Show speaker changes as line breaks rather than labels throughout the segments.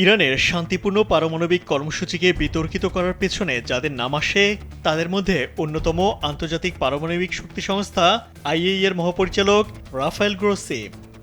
ইরানের শান্তিপূর্ণ পারমাণবিক কর্মসূচিকে বিতর্কিত করার পেছনে যাদের নাম আসে তাদের মধ্যে অন্যতম আন্তর্জাতিক পারমাণবিক শক্তি সংস্থা আইএইএ এর মহাপরিচালক রাফায়েল গ্রোসি।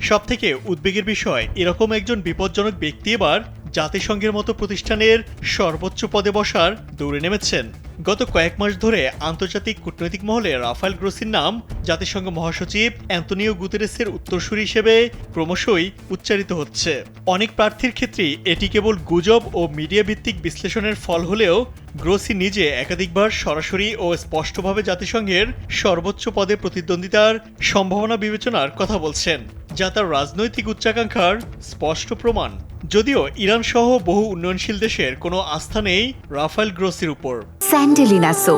সবথেকে উদ্বেগের বিষয়, এরকম একজন বিপজ্জনক ব্যক্তি এবার জাতিসংঘের মতো প্রতিষ্ঠানের সর্বোচ্চ পদে বসার দৌড়ে নেমেছেন। গত কয়েক মাস ধরে আন্তর্জাতিক কূটনৈতিক মহলে রাফায়েল গ্রোসির নাম জাতিসংঘ মহাসচিব অ্যান্তোনিও গুতেরেসের উত্তরসূরি হিসেবে ক্রমশই উচ্চারিত হচ্ছে। অনেক প্রার্থীর ক্ষেত্রেই এটি কেবল গুজব ও মিডিয়া ভিত্তিক বিশ্লেষণের ফল হলেও গ্রোসি নিজে একাধিকবার সরাসরি ও স্পষ্টভাবে জাতিসংঘের সর্বোচ্চ পদে প্রতিদ্বন্দ্বিতার সম্ভাবনা বিবেচনার কথা বলছেন, যা তার রাজনৈতিক উচ্চাকাঙ্ক্ষার স্পষ্ট প্রমাণ। যদিও ইরান সহ বহু উন্নয়নশীল দেশের কোনো আস্থা নেই রাফায়েল গ্রোসির উপর।
স্যান্ডেলিনা সো,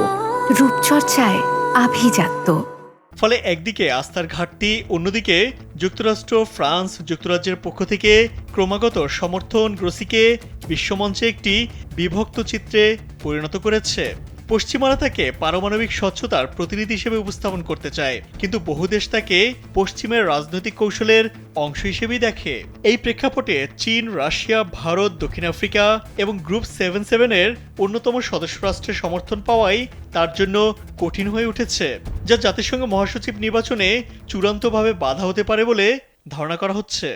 রূপচর্চায় আভিজাত্য।
ফলে একদিকে আস্থার ঘাটতি, অন্যদিকে যুক্তরাষ্ট্র, ফ্রান্স, যুক্তরাজ্যের পক্ষ থেকে ক্রমাগত সমর্থন গ্রোসিকে বিশ্বমঞ্চে একটি বিভক্ত চিত্রে পরিণত করেছে। পশ্চিমারা তাকে পারমাণবিক স্বচ্ছতার প্রতিনিধি হিসেবে উপস্থাপন করতে চায়, কিন্তু বহু দেশ তাকে পশ্চিমের রাজনৈতিক কৌশলের অংশ হিসেবেই দেখে। এই প্রেক্ষাপটে চীন, রাশিয়া, ভারত, দক্ষিণ আফ্রিকা এবং গ্রুপ 77-এর অন্যতম সদস্য রাষ্ট্রের সমর্থন পাওয়াই তার জন্য কঠিন হয়ে উঠেছে, যা জাতিসংঘ মহাসচিব নির্বাচনে চূড়ান্তভাবে বাধা হতে পারে বলে ধারণা করা হচ্ছে।